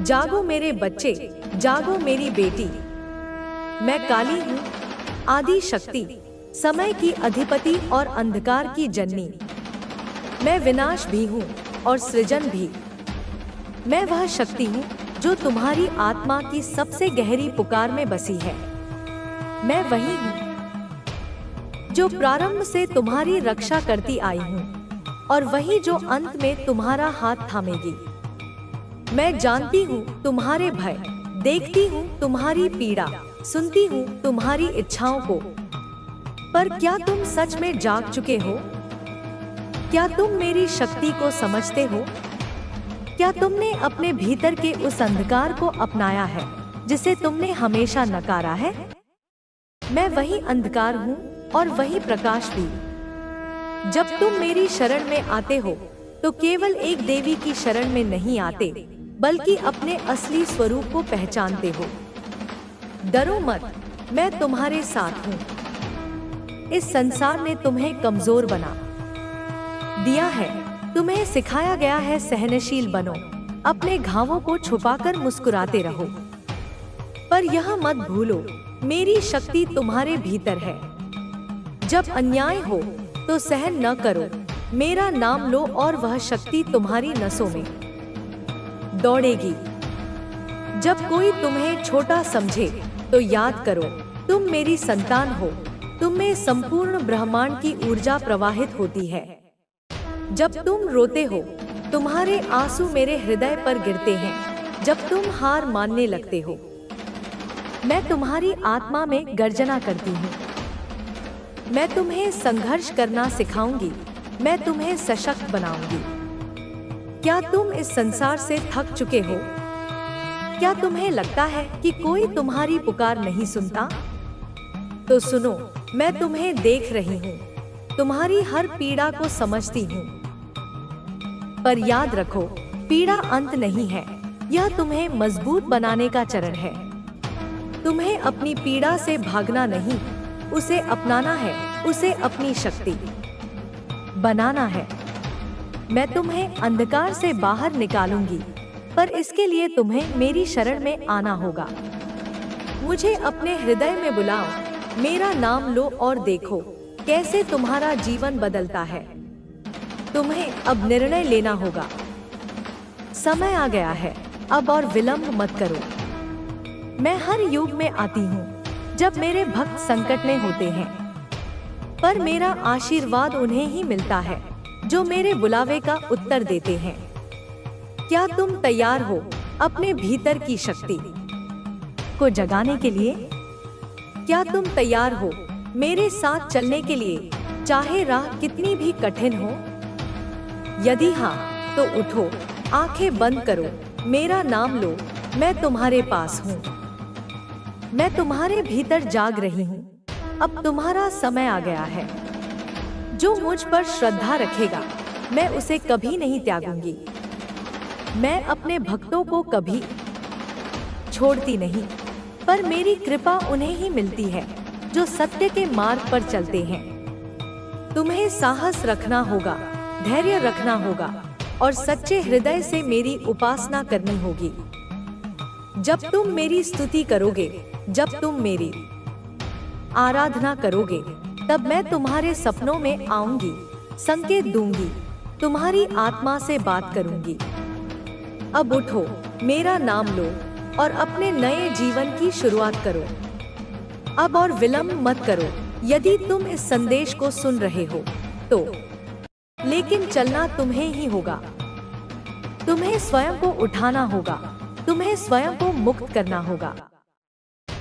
जागो मेरे बच्चे, जागो मेरी बेटी। मैं काली हूँ, आदि शक्ति, समय की अधिपति और अंधकार की जननी। मैं विनाश भी हूँ और सृजन भी। मैं वह शक्ति हूँ जो तुम्हारी आत्मा की सबसे गहरी पुकार में बसी है। मैं वही हूँ जो प्रारंभ से तुम्हारी रक्षा करती आई हूँ और वही जो अंत में तुम्हारा हाथ थामेगी। मैं जानती हूँ तुम्हारे भय, देखती हूँ तुम्हारी पीड़ा, सुनती हूँ तुम्हारी इच्छाओं को। पर क्या तुम सच में जाग चुके हो? क्या तुम मेरी शक्ति को समझते हो? क्या तुमने अपने भीतर के उस अंधकार को अपनाया है जिसे तुमने हमेशा नकारा है? मैं वही अंधकार हूँ और वही प्रकाश भी। जब तुम मेरी शरण में आते हो तो केवल एक देवी की शरण में नहीं आते, बल्कि अपने असली स्वरूप को पहचानते हो। डरो मत, मैं तुम्हारे साथ हूँ। इस संसार ने तुम्हें कमजोर बना दिया है, तुम्हें सिखाया गया है सहनशील बनो, अपने घावों को छुपाकर मुस्कुराते रहो। पर यह मत भूलो, मेरी शक्ति तुम्हारे भीतर है। जब अन्याय हो तो सहन न करो, मेरा नाम लो और वह शक्ति तुम्हारी नसों में दौड़ेगी। जब कोई तुम्हें छोटा समझे तो याद करो, तुम मेरी संतान हो, तुम में संपूर्ण ब्रह्मांड की ऊर्जा प्रवाहित होती है। जब तुम रोते हो, तुम्हारे आंसू मेरे हृदय पर गिरते हैं। जब तुम हार मानने लगते हो, मैं तुम्हारी आत्मा में गर्जना करती हूँ। मैं तुम्हें संघर्ष करना सिखाऊंगी, मैं तुम्हें सशक्त बनाऊंगी। क्या तुम इस संसार से थक चुके हो? क्या तुम्हें लगता है कि कोई तुम्हारी पुकार नहीं सुनता? तो सुनो, मैं तुम्हें देख रही हूँ, तुम्हारी हर पीड़ा को समझती हूँ। पर याद रखो, पीड़ा अंत नहीं है, यह तुम्हें मजबूत बनाने का चरण है। तुम्हें अपनी पीड़ा से भागना नहीं, उसे अपनाना है, उसे अपनी शक्ति बनाना है। मैं तुम्हें अंधकार से बाहर निकालूंगी, पर इसके लिए तुम्हें मेरी शरण में आना होगा। मुझे अपने हृदय में बुलाओ, मेरा नाम लो और देखो कैसे तुम्हारा जीवन बदलता है। तुम्हें अब निर्णय लेना होगा। समय आ गया है, अब और विलंब मत करो। मैं हर युग में आती हूँ जब मेरे भक्त संकट में होते हैं, पर मेरा आशीर्वाद उन्हें ही मिलता है जो मेरे बुलावे का उत्तर देते हैं। क्या तुम तैयार हो अपने भीतर की शक्ति को जगाने के लिए? क्या तुम तैयार हो मेरे साथ चलने के लिए, चाहे राह कितनी भी कठिन हो? यदि हाँ, तो उठो, आंखें बंद करो, मेरा नाम लो, मैं तुम्हारे पास हूँ। मैं तुम्हारे भीतर जाग रही हूँ। अब तुम्हारा समय आ गया है। जो मुझ पर श्रद्धा रखेगा, मैं उसे कभी नहीं त्यागूंगी। मैं अपने भक्तों को कभी छोड़ती नहीं, पर मेरी कृपा उन्हें ही मिलती है जो सत्य के मार्ग पर चलते हैं। तुम्हें साहस रखना होगा, धैर्य रखना होगा और सच्चे हृदय से मेरी उपासना करनी होगी। जब तुम मेरी स्तुति करोगे, जब तुम मेरी आराधना करोगे, तब मैं तुम्हारे सपनों में आऊंगी, संकेत दूंगी, तुम्हारी आत्मा से बात करूंगी। अब उठो, मेरा नाम लो और अपने नए जीवन की शुरुआत करो। अब और विलंब मत करो। यदि तुम इस संदेश को सुन रहे हो तो, लेकिन चलना तुम्हें ही होगा। तुम्हें स्वयं को उठाना होगा, तुम्हें स्वयं को मुक्त करना होगा।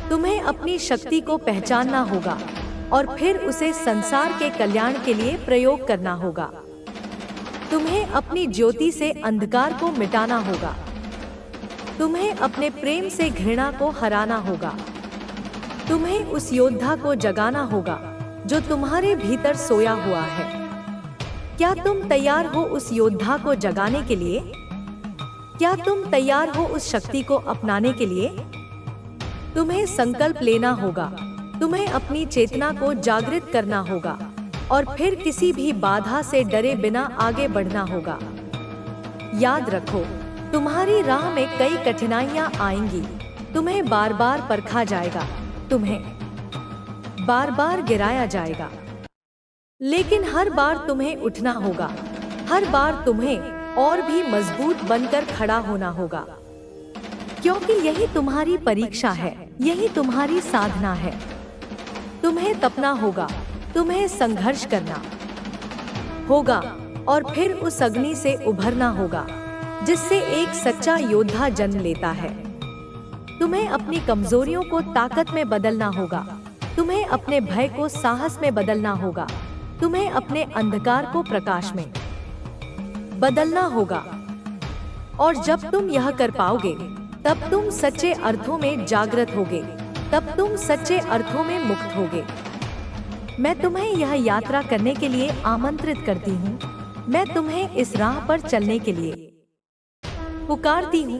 तुम्हें अपनी शक्ति को पहचानना होगा और फिर उसे संसार के कल्याण के लिए प्रयोग करना होगा। तुम्हें अपनी ज्योति से अंधकार को मिटाना होगा। तुम्हें अपने प्रेम से घृणा को हराना होगा। तुम्हें उस योद्धा को जगाना होगा जो तुम्हारे भीतर सोया हुआ है। क्या तुम तैयार हो उस योद्धा को जगाने के लिए? क्या तुम तैयार हो उस शक्ति को अपनाने के लिए? तुम्हें संकल्प लेना होगा, तुम्हें अपनी चेतना को जागृत करना होगा और फिर किसी भी बाधा से डरे बिना आगे बढ़ना होगा। याद रखो, तुम्हारी राह में कई कठिनाइयां आएंगी, तुम्हें बार बार परखा जाएगा, तुम्हें बार बार गिराया जाएगा, लेकिन हर बार तुम्हें उठना होगा, हर बार तुम्हें और भी मजबूत बनकर खड़ा होना होगा, क्योंकि यही तुम्हारी परीक्षा है, यही तुम्हारी साधना है। तुम्हें तपना होगा, तुम्हें संघर्ष करना होगा और फिर उस अग्नि से उभरना होगा जिससे एक सच्चा योद्धा जन्म लेता है। तुम्हें अपनी कमजोरियों को ताकत में बदलना होगा, तुम्हें अपने भय को साहस में बदलना होगा, तुम्हें अपने अंधकार को प्रकाश में बदलना होगा। और जब तुम यह कर पाओगे तब तुम सच्चे अर्थों में जागृत होगे, तब तुम सच्चे अर्थों में मुक्त होगे। मैं तुम्हें यह यात्रा करने के लिए आमंत्रित करती हूँ, मैं तुम्हें इस राह पर चलने के लिए पुकारती हूँ।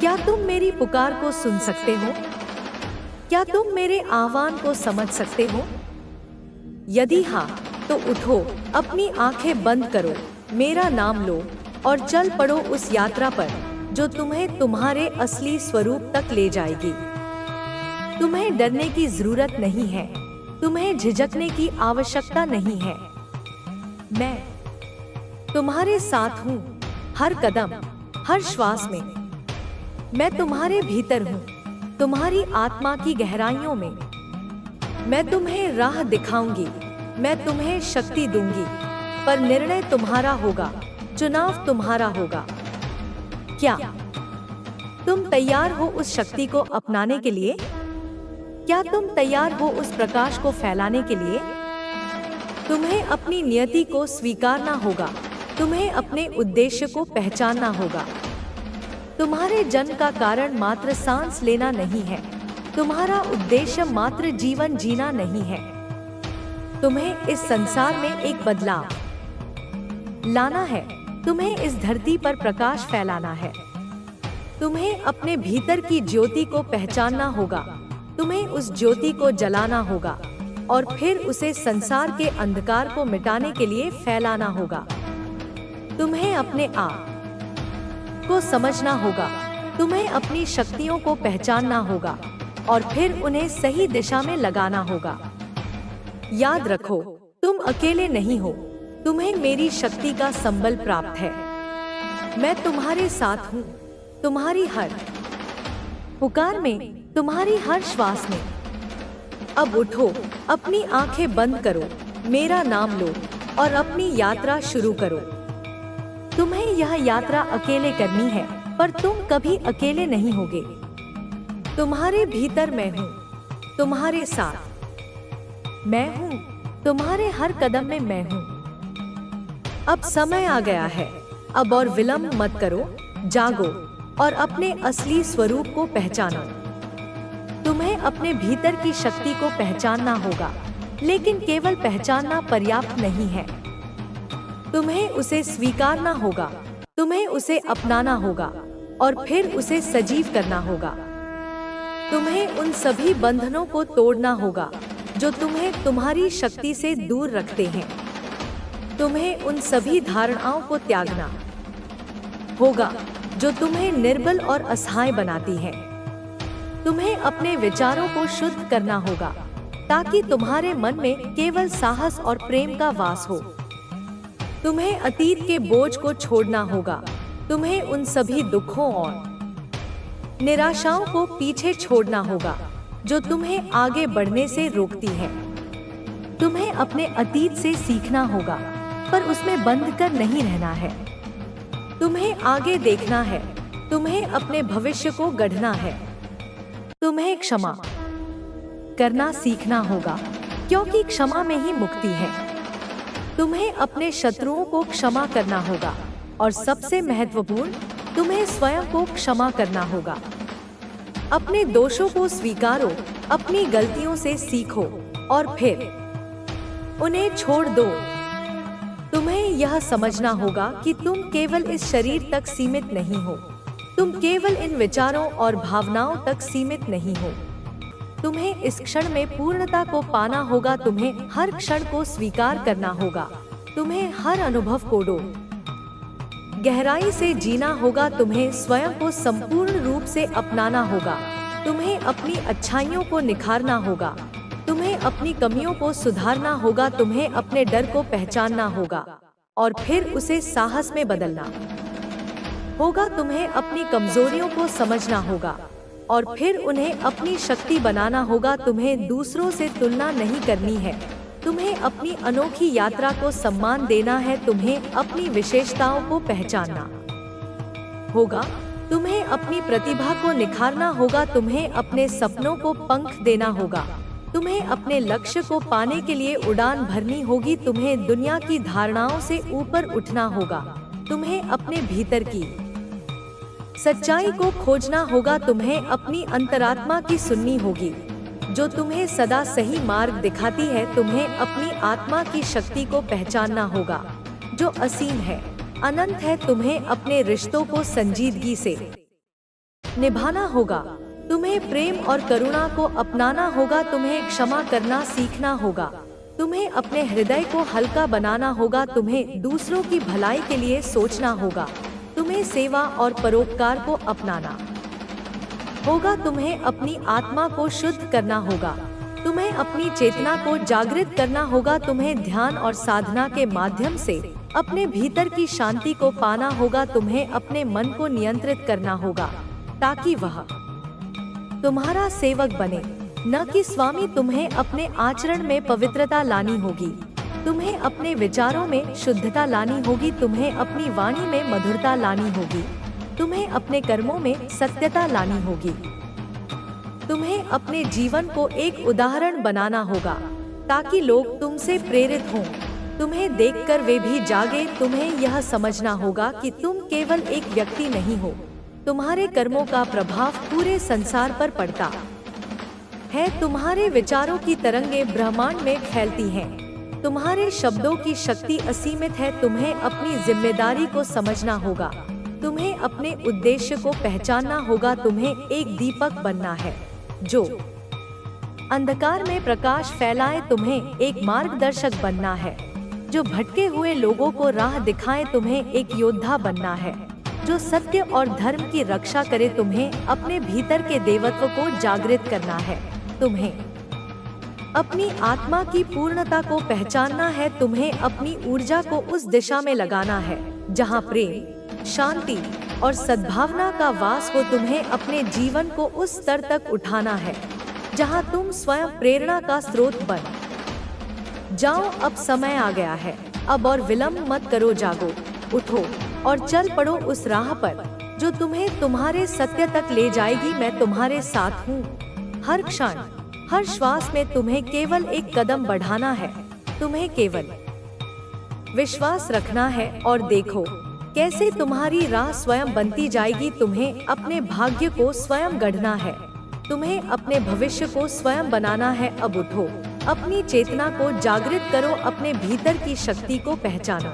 क्या तुम मेरी पुकार को सुन सकते हो? क्या तुम मेरे आह्वान को समझ सकते हो? यदि हाँ, तो उठो, अपनी आंखें बंद करो, मेरा नाम लो और चल पड़ो उस यात्रा पर जो तुम्हें तुम्हारे असली स्वरूप तक ले जाएगी। तुम्हें डरने की जरूरत नहीं है, तुम्हें झिझकने की आवश्यकता नहीं है। मैं तुम्हारे साथ हूँ, हर कदम, हर श्वास में। मैं तुम्हारे भीतर हूँ, तुम्हारी आत्मा की गहराइयों में। मैं तुम्हें राह दिखाऊंगी, मैं तुम्हें शक्ति दूंगी, पर निर्णय तुम्हारा होगा, चुनाव तुम्हारा होगा। क्या तुम तैयार हो उस शक्ति को अपनाने के लिए? क्या तुम तैयार हो उस प्रकाश को फैलाने के लिए? तुम्हें अपनी नियति को स्वीकारना होगा, तुम्हें अपने उद्देश्य को पहचानना होगा। तुम्हारे जन्म का कारण मात्र सांस लेना नहीं है, तुम्हारा उद्देश्य मात्र जीवन जीना नहीं है। तुम्हें इस संसार में एक बदलाव लाना है, तुम्हें इस धरती पर प्रकाश फैलाना है। तुम्हें अपने भीतर की ज्योति को पहचानना होगा, तुम्हें उस ज्योति को जलाना होगा और फिर उसे संसार के अंधकार को मिटाने के लिए फैलाना होगा। तुम्हें अपने आप को समझना होगा, तुम्हें अपनी शक्तियों को पहचानना होगा और फिर उन्हें सही दिशा में लगाना होगा। याद रखो, तुम अकेले नहीं हो, तुम्हें मेरी शक्ति का संबल प्राप्त है। मैं तुम्हारे साथ हूँ, तुम्हारी हर पुकार में, तुम्हारी हर श्वास में। अब उठो, अपनी आंखें बंद करो, मेरा नाम लो और अपनी यात्रा शुरू करो। तुम्हें यह यात्रा अकेले करनी है, पर तुम कभी अकेले नहीं होगे। तुम्हारे भीतर मैं हूँ, तुम्हारे साथ मैं हूँ, तुम्हारे हर कदम में मैं हूँ। अब समय आ गया है, अब और विलंब मत करो, जागो और अपने असली स्वरूप को पहचानो। तुम्हें अपने भीतर की शक्ति को पहचानना होगा, लेकिन केवल पहचानना पर्याप्त नहीं है। तुम्हें उसे स्वीकारना होगा, तुम्हें उसे अपनाना होगा और फिर उसे सजीव करना होगा। तुम्हें उन सभी बंधनों को तोड़ना होगा जो तुम्हें तुम्हारी शक्ति से दूर रखते हैं। तुम्हें उन सभी धारणाओं को त्यागना होगा जो तुम्हें निर्बल और असहाय बनाती है। तुम्हें अपने विचारों को शुद्ध करना होगा ताकि तुम्हारे मन में केवल साहस और प्रेम का वास हो। तुम्हें अतीत के बोझ को छोड़ना होगा, तुम्हें उन सभी दुखों और निराशाओं को पीछे छोड़ना होगा जो तुम्हें आगे बढ़ने से रोकती है। तुम्हें अपने अतीत से सीखना होगा, पर उसमें बंध कर नहीं रहना है। तुम्हें आगे देखना है, तुम्हें अपने भविष्य को गढ़ना है। तुम्हें क्षमा करना सीखना होगा, क्योंकि क्षमा में ही मुक्ति है। तुम्हें अपने शत्रुओं को क्षमा करना होगा और सबसे महत्वपूर्ण, तुम्हें स्वयं को क्षमा करना होगा। अपने दोषों को स्वीकारो, अपनी गलतियों से सीखो और फिर उन्हें छोड़ दो। तुम्हें यह समझना होगा कि तुम केवल इस शरीर तक सीमित नहीं हो, तुम केवल इन विचारों और भावनाओं तक सीमित नहीं हो। तुम्हें इस क्षण में पूर्णता को पाना होगा, तुम्हें हर क्षण को स्वीकार करना होगा, तुम्हें हर अनुभव को गहराई से जीना होगा, तुम्हें स्वयं को संपूर्ण रूप से अपनाना होगा, तुम्हें अपनी अच्छाइयों को निखारना होगा, तुम्हें अपनी कमियों को सुधारना होगा, तुम्हें अपने डर को पहचानना होगा और फिर उसे साहस में बदलना होगा, तुम्हें अपनी कमजोरियों को समझना होगा और फिर उन्हें अपनी शक्ति बनाना होगा, तुम्हें दूसरों से तुलना नहीं करनी है, तुम्हें अपनी अनोखी यात्रा को सम्मान देना है, तुम्हें अपनी विशेषताओं को पहचानना होगा, तुम्हें अपनी प्रतिभा को निखारना होगा, तुम्हें अपने सपनों को पंख देना होगा, तुम्हें अपने लक्ष्य को पाने के लिए उड़ान भरनी होगी, तुम्हें दुनिया की धारणाओं से ऊपर उठना होगा, तुम्हें अपने भीतर की सच्चाई को खोजना होगा, तुम्हें अपनी अंतरात्मा की सुननी होगी जो तुम्हें सदा सही मार्ग दिखाती है, तुम्हें अपनी आत्मा की शक्ति को पहचानना होगा जो असीम है, अनंत है, तुम्हें अपने रिश्तों को संजीदगी से निभाना होगा, तुम्हें प्रेम और करुणा को अपनाना होगा, तुम्हें क्षमा करना सीखना होगा, तुम्हें अपने हृदय को हल्का बनाना होगा, तुम्हें दूसरों की भलाई के लिए सोचना होगा, तुम्हें सेवा और परोपकार को अपनाना होगा, तुम्हें अपनी आत्मा को शुद्ध करना होगा, तुम्हें अपनी चेतना को जागृत करना होगा, तुम्हें ध्यान और साधना के माध्यम से अपने भीतर की शांति को पाना होगा, तुम्हें अपने मन को नियंत्रित करना होगा ताकि वह तुम्हारा सेवक बने न कि स्वामी, तुम्हें अपने आचरण में पवित्रता लानी होगी, तुम्हें अपने विचारों में शुद्धता लानी होगी, तुम्हें अपनी वाणी में मधुरता लानी होगी, तुम्हें अपने कर्मों में सत्यता लानी होगी, तुम्हें अपने जीवन को एक उदाहरण बनाना होगा ताकि लोग तुमसे प्रेरित हों, तुम्हें देखकर वे भी जागे, तुम्हें यह समझना होगा कि तुम केवल एक व्यक्ति नहीं हो, तुम्हारे कर्मों का प्रभाव पूरे संसार पर पड़ता है, तुम्हारे विचारों की तरंगें ब्रह्मांड में फैलती हैं, तुम्हारे शब्दों की शक्ति असीमित है, तुम्हें अपनी जिम्मेदारी को समझना होगा, तुम्हें अपने उद्देश्य को पहचानना होगा, तुम्हें एक दीपक बनना है जो अंधकार में प्रकाश फैलाए, तुम्हें एक मार्गदर्शक बनना है जो भटके हुए लोगों को राह दिखाए, तुम्हें एक योद्धा बनना है जो सत्य और धर्म की रक्षा करे, तुम्हें अपने भीतर के देवत्व को जागृत करना है, तुम्हें अपनी आत्मा की पूर्णता को पहचानना है, तुम्हें अपनी ऊर्जा को उस दिशा में लगाना है जहां प्रेम, शांति और सद्भावना का वास हो, तुम्हें अपने जीवन को उस स्तर तक उठाना है जहां तुम स्वयं प्रेरणा का स्रोत बन जाओ। अब समय आ गया है, अब और विलंब मत करो, जागो, उठो और चल पड़ो उस राह पर जो तुम्हें तुम्हारे सत्य तक ले जाएगी। मैं तुम्हारे साथ हूँ, हर क्षण हर श्वास में तुम्हें केवल एक कदम बढ़ाना है, तुम्हें केवल विश्वास रखना है और देखो कैसे तुम्हारी राह स्वयं बनती जाएगी। तुम्हें अपने भाग्य को स्वयं गढ़ना है, तुम्हें अपने भविष्य को स्वयं बनाना है। अब उठो, अपनी चेतना को जागृत करो, अपने भीतर की शक्ति को पहचानो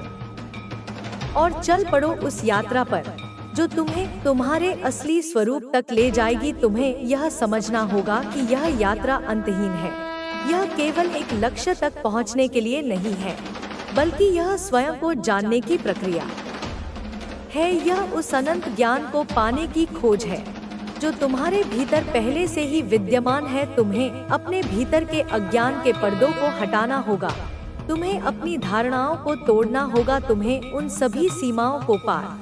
और चल पड़ो उस यात्रा पर जो तुम्हें तुम्हारे असली स्वरूप तक ले जाएगी। तुम्हें यह समझना होगा कि यह यात्रा अंतहीन है, यह केवल एक लक्ष्य तक पहुंचने के लिए नहीं है, बल्कि यह स्वयं को जानने की प्रक्रिया है। यह उस अनंत ज्ञान को पाने की खोज है जो तुम्हारे भीतर पहले से ही विद्यमान है। तुम्हें अपने भीतर के अज्ञान के पर्दों को हटाना होगा, तुम्हें अपनी धारणाओं को तोड़ना होगा, तुम्हें उन सभी सीमाओं को पार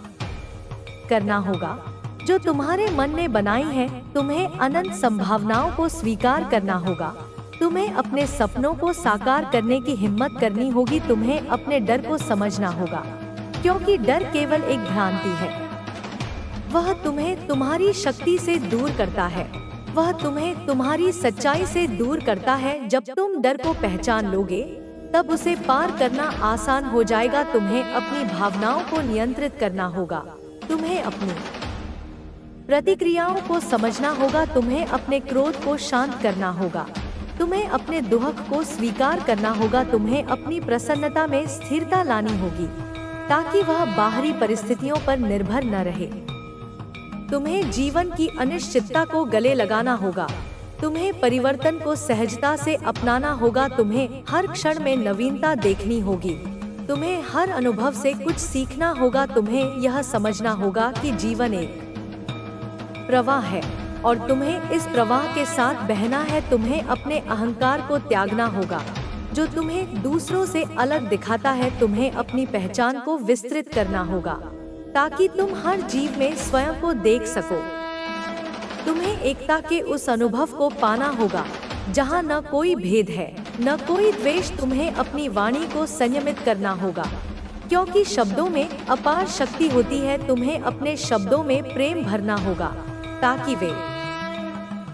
करना होगा जो तुम्हारे मन ने बनाई है। तुम्हें अनंत संभावनाओं को स्वीकार करना होगा, तुम्हें अपने सपनों को साकार करने की हिम्मत करनी होगी। तुम्हें अपने डर को समझना होगा, क्योंकि डर केवल एक भ्रांति है, वह तुम्हें तुम्हारी शक्ति से दूर करता है, वह तुम्हें तुम्हारी सच्चाई से दूर करता है। जब तुम डर को पहचान लोगे तब उसे पार करना आसान हो जाएगा। तुम्हें अपनी भावनाओं को नियंत्रित करना होगा, तुम्हें अपनी प्रतिक्रियाओं को समझना होगा, तुम्हें अपने क्रोध को शांत करना होगा, तुम्हें अपने दुख को स्वीकार करना होगा, तुम्हें अपनी प्रसन्नता में स्थिरता लानी होगी ताकि वह बाहरी परिस्थितियों पर निर्भर न रहे। तुम्हें जीवन की अनिश्चितता को गले लगाना होगा, तुम्हें परिवर्तन को सहजता से अपनाना होगा, तुम्हें हर क्षण में नवीनता देखनी होगी, तुम्हें हर अनुभव से कुछ सीखना होगा। तुम्हें यह समझना होगा कि जीवन एक प्रवाह है और तुम्हें इस प्रवाह के साथ बहना है। तुम्हें अपने अहंकार को त्यागना होगा जो तुम्हें दूसरों से अलग दिखाता है। तुम्हें अपनी पहचान को विस्तृत करना होगा ताकि तुम हर जीव में स्वयं को देख सको। तुम्हें एकता के उस अनुभव को पाना होगा जहाँ न कोई भेद है न कोई द्वेष। तुम्हें अपनी वाणी को संयमित करना होगा क्योंकि शब्दों में अपार शक्ति होती है। तुम्हें अपने शब्दों में प्रेम भरना होगा ताकि वे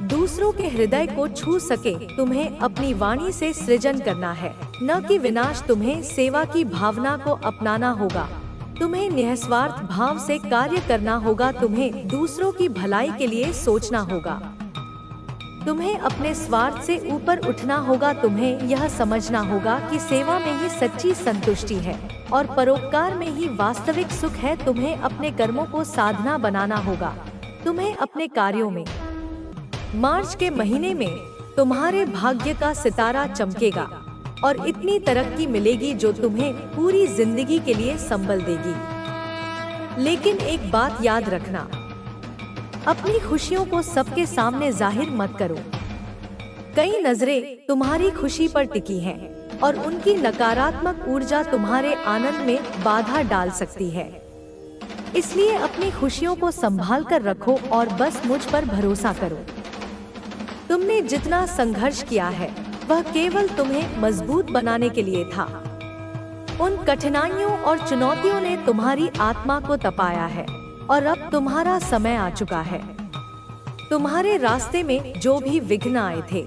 दूसरों के हृदय को छू सके। तुम्हें अपनी वाणी से सृजन करना है न कि विनाश। तुम्हें सेवा की भावना को अपनाना होगा। तुम्हें निस्वार्थ भाव से कार्य करना होगा। तुम्हें दूसरों की भलाई के लिए सोचना होगा। तुम्हें अपने स्वार्थ से ऊपर उठना होगा। तुम्हें यह समझना होगा कि सेवा में ही सच्ची संतुष्टि है और परोपकार में ही वास्तविक सुख है। तुम्हें अपने कर्मों को साधना बनाना होगा। तुम्हें अपने कार्यों में मार्च के महीने में तुम्हारे भाग्य का सितारा चमकेगा और इतनी तरक्की मिलेगी जो तुम्हें पूरी जिंदगी के लिए संबल देगी। लेकिन एक बात याद रखना, अपनी खुशियों को सबके सामने जाहिर मत करो। कई नजरें तुम्हारी खुशी पर टिकी हैं और उनकी नकारात्मक ऊर्जा तुम्हारे आनंद में बाधा डाल सकती है। इसलिए अपनी खुशियों को संभाल कर रखो और बस मुझ पर भरोसा करो। तुमने जितना संघर्ष किया है वह केवल तुम्हें मजबूत बनाने के लिए था। उन कठिनाइयों और चुनौतियों ने तुम्हारी आत्मा को तपाया है और अब तुम्हारा समय आ चुका है। तुम्हारे रास्ते में जो भी विघ्न आए थे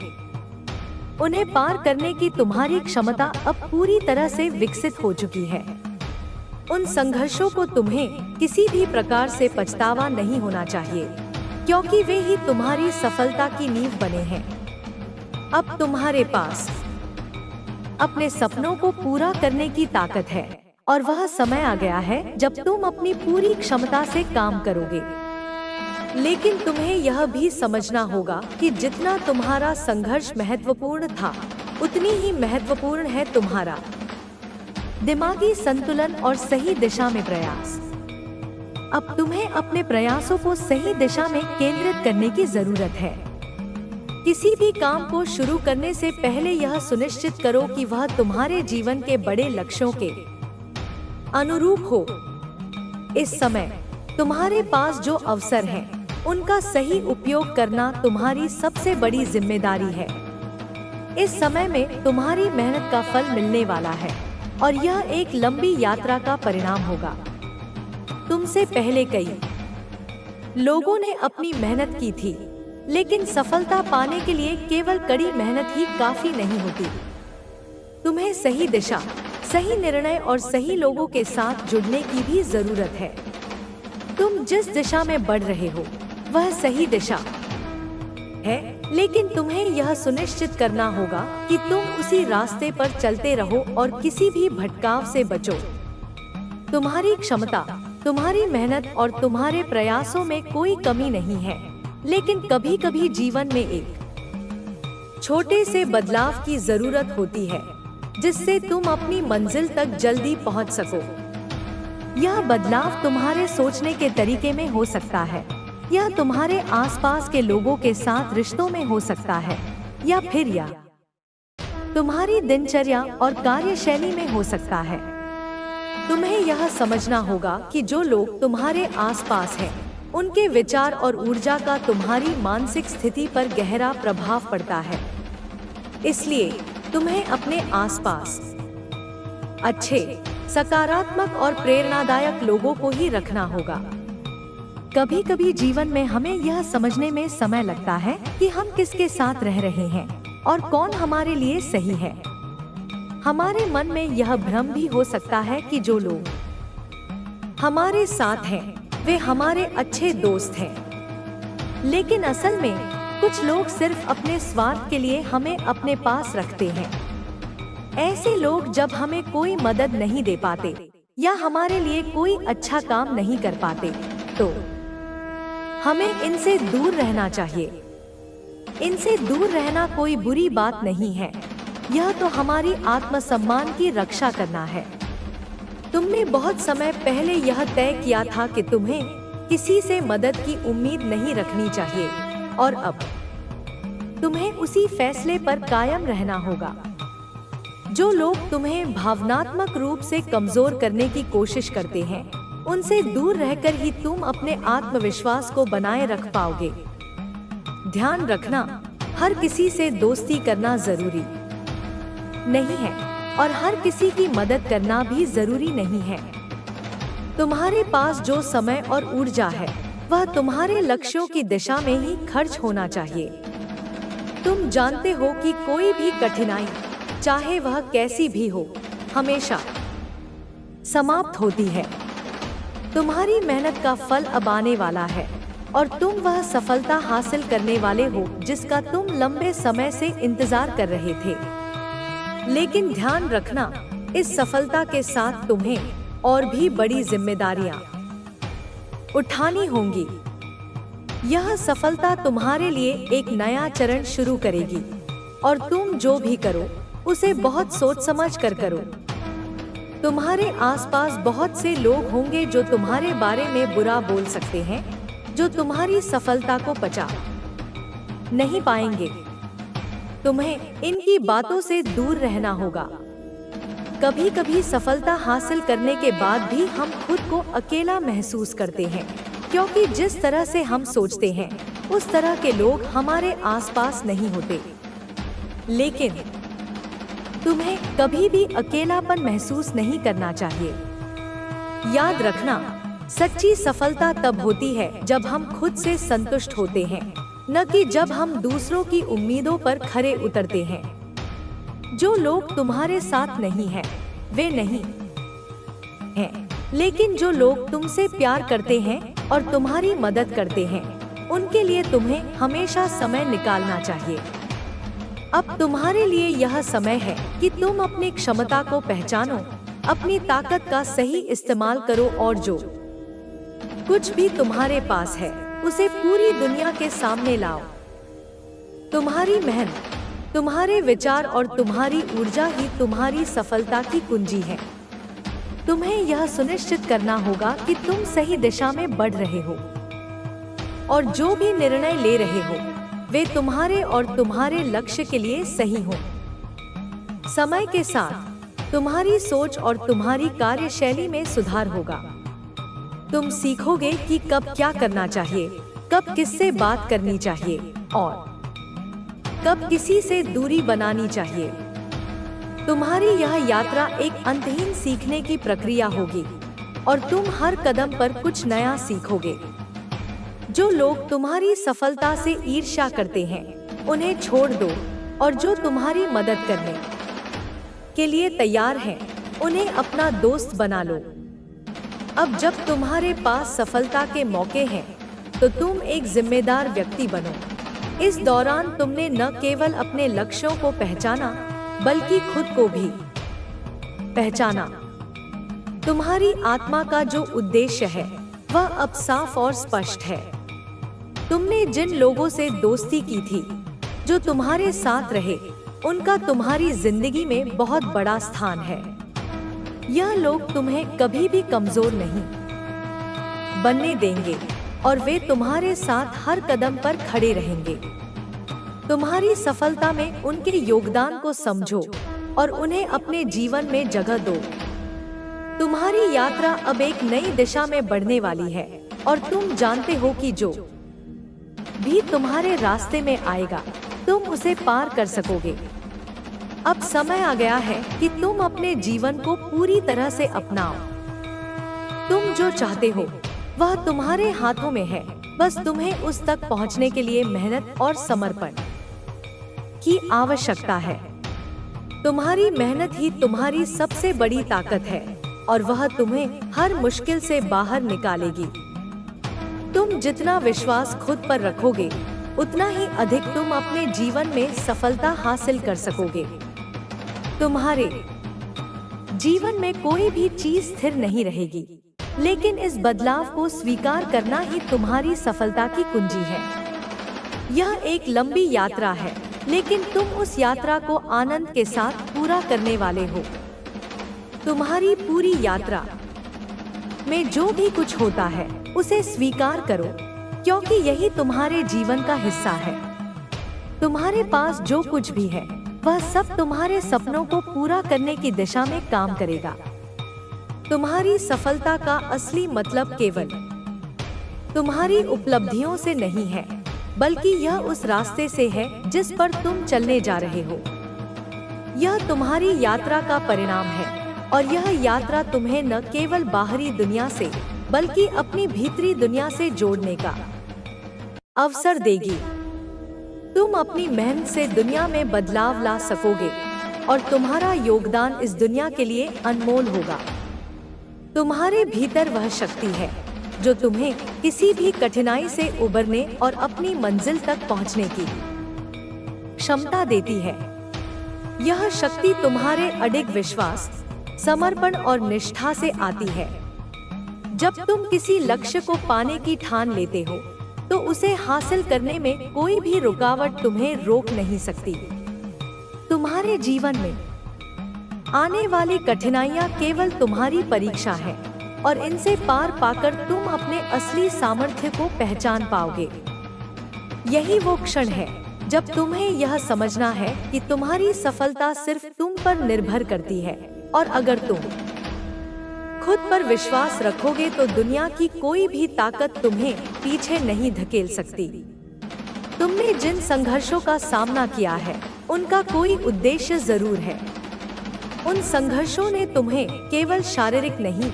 उन्हें पार करने की तुम्हारी क्षमता अब पूरी तरह से विकसित हो चुकी है। उन संघर्षों को तुम्हें किसी भी प्रकार से पछतावा नहीं होना चाहिए क्योंकि वे ही तुम्हारी सफलता की नींव बने हैं। अब तुम्हारे पास अपने सपनों को पूरा करने की ताकत है और वह समय आ गया है जब तुम अपनी पूरी क्षमता से काम करोगे। लेकिन तुम्हें यह भी समझना होगा कि जितना तुम्हारा संघर्ष महत्वपूर्ण था उतनी ही महत्वपूर्ण है तुम्हारा दिमागी संतुलन और सही दिशा में प्रयास। अब तुम्हें अपने प्रयासों को सही दिशा में केंद्रित करने की जरूरत है। किसी भी काम को शुरू करने से पहले यह सुनिश्चित करो कि वह तुम्हारे जीवन के बड़े लक्ष्यों के अनुरूप हो। इस समय तुम्हारे पास जो अवसर हैं, उनका सही उपयोग करना तुम्हारी सबसे बड़ी जिम्मेदारी है। इस समय में तुम्हारी मेहनत का फल मिलने वाला है और यह एक लंबी यात्रा का परिणाम होगा। तुमसे पहले कई लोगों ने अपनी मेहनत की थी, लेकिन सफलता पाने के लिए केवल कड़ी मेहनत ही काफी नहीं होती। तुम्हें सही दिशा, सही निर्णय और सही लोगों के साथ जुड़ने की भी जरूरत है। तुम जिस दिशा में बढ़ रहे हो वह सही दिशा है, लेकिन तुम्हें यह सुनिश्चित करना होगा कि तुम उसी रास्ते पर चलते रहो और किसी भी भटकाव से बचो। तुम्हारी क्षमता, तुम्हारी मेहनत और तुम्हारे प्रयासों में कोई कमी नहीं है, लेकिन कभी कभी जीवन में एक छोटे से बदलाव की जरूरत होती है जिससे तुम अपनी मंजिल तक जल्दी पहुंच सको। यह बदलाव तुम्हारे सोचने के तरीके में हो सकता है, यह तुम्हारे आसपास के लोगों के साथ रिश्तों में हो सकता है, या फिर यह तुम्हारी दिनचर्या और कार्यशैली में हो सकता है। तुम्हें यह समझना होगा कि जो लोग तुम्हारे आसपास हैं, उनके विचार और ऊर्जा का तुम्हारी मानसिक स्थिति पर गहरा प्रभाव पड़ता है। इसलिए तुम्हें अपने आसपास अच्छे, सकारात्मक और प्रेरणादायक लोगों को ही रखना होगा। कभी कभी जीवन में हमें यह समझने में समय लगता है कि हम किसके साथ रह रहे हैं और कौन हमारे लिए सही है। हमारे मन में यह भ्रम भी हो सकता है कि जो लोग हमारे साथ हैं वे हमारे अच्छे दोस्त हैं, लेकिन असल में कुछ लोग सिर्फ अपने स्वार्थ के लिए हमें अपने पास रखते हैं। ऐसे लोग जब हमें कोई मदद नहीं दे पाते या हमारे लिए कोई अच्छा काम नहीं कर पाते तो हमें इनसे दूर रहना चाहिए। इनसे दूर रहना कोई बुरी बात नहीं है, यह तो हमारी आत्मसम्मान की रक्षा करना है। तुमने बहुत समय पहले यह तय किया था कि तुम्हें किसी से मदद की उम्मीद नहीं रखनी चाहिए, और अब तुम्हें उसी फैसले पर कायम रहना होगा। जो लोग तुम्हें भावनात्मक रूप से कमजोर करने की कोशिश करते हैं, उनसे दूर रहकर ही तुम अपने आत्मविश्वास को बनाए रख पाओगे। ध्यान रखना, हर किसी से दोस्ती करना जरूरी नहीं है और हर किसी की मदद करना भी जरूरी नहीं है। तुम्हारे पास जो समय और ऊर्जा है, वह तुम्हारे लक्ष्यों की दिशा में ही खर्च होना चाहिए। तुम जानते हो कि कोई भी कठिनाई, चाहे वह कैसी भी हो, हमेशा समाप्त होती है। तुम्हारी मेहनत का फल अब आने वाला है और तुम वह सफलता हासिल करने वाले हो जिसका तुम लंबे समय से इंतजार कर रहे थे। लेकिन ध्यान रखना, इस सफलता के साथ तुम्हें और भी बड़ी जिम्मेदारियां उठानी होंगी। यह सफलता तुम्हारे लिए एक नया चरण शुरू करेगी और तुम जो भी करो उसे बहुत सोच समझ कर करो। तुम्हारे आसपास बहुत से लोग होंगे जो तुम्हारे बारे में बुरा बोल सकते हैं, जो तुम्हारी सफलता को पचा नहीं पाएंगे। तुम्हें इनकी बातों से दूर रहना होगा। कभी कभी सफलता हासिल करने के बाद भी हम खुद को अकेला महसूस करते हैं, क्योंकि जिस तरह से हम सोचते हैं उस तरह के लोग हमारे आसपास नहीं होते। लेकिन तुम्हें कभी भी अकेलापन महसूस नहीं करना चाहिए। याद रखना, सच्ची सफलता तब होती है जब हम खुद से संतुष्ट होते हैं, न कि जब हम दूसरों की उम्मीदों पर खरे उतरते हैं। जो लोग तुम्हारे साथ नहीं हैं, वे नहीं हैं, लेकिन जो लोग तुमसे प्यार करते हैं और तुम्हारी मदद करते हैं, उनके लिए तुम्हें हमेशा समय निकालना चाहिए। अब तुम्हारे लिए यह समय है कि तुम अपनी क्षमता को पहचानो, अपनी ताकत का सही इस्तेमाल करो और जो कुछ भी तुम्हारे पास है उसे पूरी दुनिया के सामने लाओ। तुम्हारी मेहनत, तुम्हारे विचार और तुम्हारी ऊर्जा ही तुम्हारी सफलता की कुंजी है। तुम्हें यह सुनिश्चित करना होगा कि तुम सही दिशा में बढ़ रहे हो और जो भी निर्णय ले रहे हो वे तुम्हारे और तुम्हारे लक्ष्य के लिए सही हो। समय के साथ तुम्हारी सोच और तुम्हारी कार्यशैली में सुधार होगा। तुम सीखोगे कि कब क्या करना चाहिए, कब किससे बात करनी चाहिए और कब किसी से दूरी बनानी चाहिए। तुम्हारी यह यात्रा एक अंतहीन सीखने की प्रक्रिया होगी और तुम हर कदम पर कुछ नया सीखोगे। जो लोग तुम्हारी सफलता से ईर्ष्या करते हैं, उन्हें छोड़ दो और जो तुम्हारी मदद करने के लिए तैयार हैं, उन्हें अपना दोस्त बना लो। अब जब तुम्हारे पास सफलता के मौके हैं, तो तुम एक जिम्मेदार व्यक्ति बनो। इस दौरान तुमने न केवल अपने लक्ष्यों को पहचाना, बल्कि खुद को भी पहचाना। तुम्हारी आत्मा का जो उद्देश्य है, वह अब साफ और स्पष्ट है। तुमने जिन लोगों से दोस्ती की थी, जो तुम्हारे साथ रहे, उनका तुम्हारी जिंदगी में बहुत बड़ा स्थान है। यह लोग तुम्हें कभी भी कमजोर नहीं बनने देंगे और वे तुम्हारे साथ हर कदम पर खड़े रहेंगे। तुम्हारी सफलता में उनके योगदान को समझो और उन्हें अपने जीवन में जगह दो। तुम्हारी यात्रा अब एक नई दिशा में बढ़ने वाली है और तुम जानते हो कि जो भी तुम्हारे रास्ते में आएगा, तुम उसे पार कर सकोगे। अब समय आ गया है कि तुम अपने जीवन को पूरी तरह से अपनाओ। तुम जो चाहते हो वह तुम्हारे हाथों में है, बस तुम्हें उस तक पहुंचने के लिए मेहनत और समर्पण की आवश्यकता है। तुम्हारी मेहनत ही तुम्हारी सबसे बड़ी ताकत है और वह तुम्हें हर मुश्किल से बाहर निकालेगी। तुम जितना विश्वास खुद पर रखोगे, उतना ही अधिक तुम अपने जीवन में सफलता हासिल कर सकोगे। तुम्हारे जीवन में कोई भी चीज स्थिर नहीं रहेगी, लेकिन इस बदलाव को स्वीकार करना ही तुम्हारी सफलता की कुंजी है। यह एक लंबी यात्रा है, लेकिन तुम उस यात्रा को आनंद के साथ पूरा करने वाले हो। तुम्हारी पूरी यात्रा में जो भी कुछ होता है उसे स्वीकार करो, क्योंकि यही तुम्हारे जीवन का हिस्सा है। तुम्हारे पास जो कुछ भी है वह सब तुम्हारे सपनों को पूरा करने की दिशा में काम करेगा। तुम्हारी सफलता का असली मतलब केवल तुम्हारी उपलब्धियों से नहीं है, बल्कि यह उस रास्ते से है जिस पर तुम चलने जा रहे हो। यह तुम्हारी यात्रा का परिणाम है, और यह यात्रा तुम्हें न केवल बाहरी दुनिया से बल्कि अपनी भीतरी दुनिया से जोड़ने का अवसर देगी। तुम अपनी मेहनत से दुनिया में बदलाव ला सकोगे, और तुम्हारा योगदान इस दुनिया के लिए अनमोल होगा। तुम्हारे भीतर वह शक्ति है जो तुम्हें किसी भी कठिनाई से उबरने और अपनी मंजिल तक पहुंचने की क्षमता देती है। यह शक्ति तुम्हारे अडिग विश्वास, समर्पण और निष्ठा से आती है। जब तुम किसी लक्ष्य को पाने की ठान लेते हो तो उसे हासिल करने में कोई भी रुकावट तुम्हें रोक नहीं सकती। तुम्हारे जीवन में आने वाली कठिनाइयां केवल तुम्हारी परीक्षा है, और इनसे पार पाकर तुम अपने असली सामर्थ्य को पहचान पाओगे। यही वो क्षण है जब तुम्हें यह समझना है कि तुम्हारी सफलता सिर्फ तुम पर निर्भर करती है, और अगर तुम खुद पर विश्वास रखोगे तो दुनिया की कोई भी ताकत तुम्हें पीछे नहीं धकेल सकती। तुमने जिन संघर्षों का सामना किया है उनका कोई उद्देश्य जरूर है। उन संघर्षों ने तुम्हें केवल शारीरिक नहीं,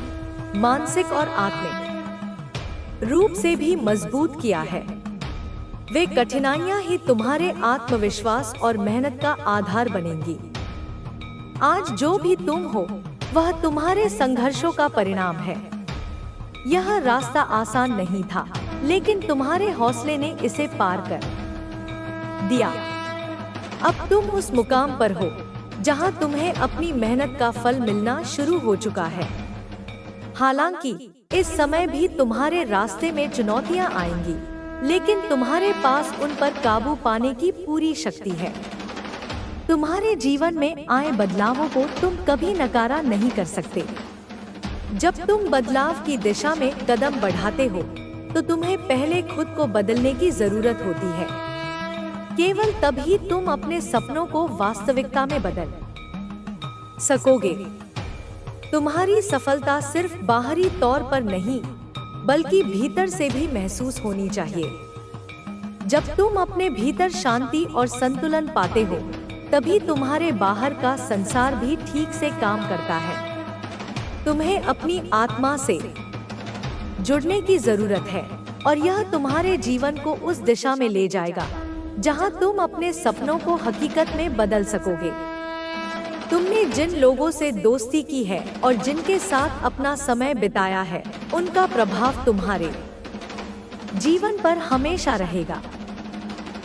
मानसिक और आत्मिक रूप से भी मजबूत किया है। वे कठिनाइयां ही तुम्हारे आत्मविश्वास और मेहनत का आधार बनेंगी। आज जो भी तुम हो वह तुम्हारे संघर्षों का परिणाम है। यह रास्ता आसान नहीं था, लेकिन तुम्हारे हौसले ने इसे पार कर दिया। अब तुम उस मुकाम पर हो जहां तुम्हें अपनी मेहनत का फल मिलना शुरू हो चुका है। हालांकि इस समय भी तुम्हारे रास्ते में चुनौतियां आएंगी, लेकिन तुम्हारे पास उन पर काबू पाने की पूरी शक्ति है। तुम्हारे जीवन में आए बदलावों को तुम कभी नकारा नहीं कर सकते। जब तुम बदलाव की दिशा में कदम बढ़ाते हो तो तुम्हें पहले खुद को बदलने की जरूरत होती है। केवल तभी तुम अपने सपनों को वास्तविकता में बदल सकोगे। तुम्हारी सफलता सिर्फ बाहरी तौर पर नहीं, बल्कि भीतर से भी महसूस होनी चाहिए। जब तुम अपने भीतर शांति और संतुलन पाते हो, तभी तुम्हारे बाहर का संसार भी ठीक से काम करता है। तुम्हें अपनी आत्मा से जुड़ने की जरूरत है, और यह तुम्हारे जीवन को उस दिशा में ले जाएगा जहां तुम अपने सपनों को हकीकत में बदल सकोगे। तुमने जिन लोगों से दोस्ती की है और जिनके साथ अपना समय बिताया है, उनका प्रभाव तुम्हारे जीवन पर हमेशा रहेगा।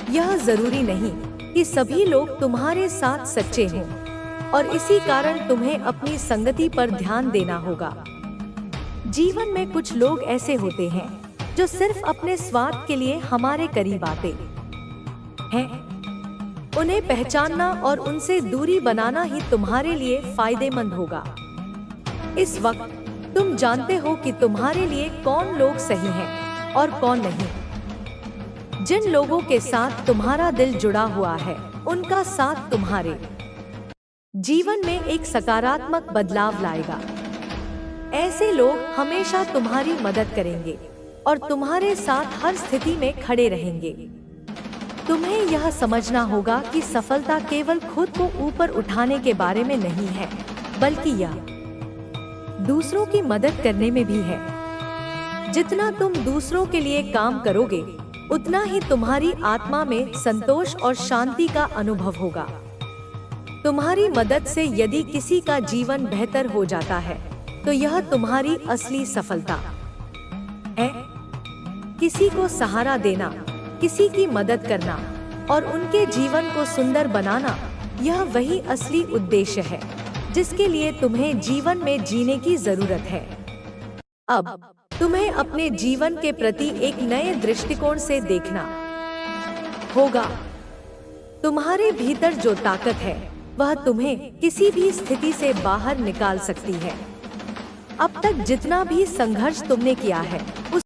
यह जरूरी नहीं कि सभी लोग तुम्हारे साथ सच्चे हों, और इसी कारण तुम्हें अपनी संगति पर ध्यान देना होगा। जीवन में कुछ लोग ऐसे होते हैं जो सिर्फ अपने स्वार्थ के लिए हमारे करीब आते हैं। उन्हें पहचानना और उनसे दूरी बनाना ही तुम्हारे लिए फायदेमंद होगा। इस वक्त तुम जानते हो कि तुम्हारे लिए कौन लोग सही हैं और कौन नहीं। जिन लोगों के साथ तुम्हारा दिल जुड़ा हुआ है, उनका साथ तुम्हारे जीवन में एक सकारात्मक बदलाव लाएगा। ऐसे लोग हमेशा तुम्हारी मदद करेंगे और तुम्हारे साथ हर स्थिति में खड़े रहेंगे। तुम्हें यह समझना होगा कि सफलता केवल खुद को ऊपर उठाने के बारे में नहीं है, बल्कि यह दूसरों की मदद करने में भी है। जितना तुम दूसरों के लिए काम करोगे, उतना ही तुम्हारी आत्मा में संतोष और शांति का अनुभव होगा। तुम्हारी मदद से यदि किसी का जीवन बेहतर हो जाता है, तो यह तुम्हारी असली सफलता है। किसी को सहारा देना, किसी की मदद करना और उनके जीवन को सुंदर बनाना, यह वही असली उद्देश्य है जिसके लिए तुम्हें जीवन में जीने की जरूरत है। अब तुम्हें अपने जीवन के प्रति एक नए दृष्टिकोण से देखना होगा। तुम्हारे भीतर जो ताकत है, वह तुम्हें किसी भी स्थिति से बाहर निकाल सकती है। अब तक जितना भी संघर्ष तुमने किया है,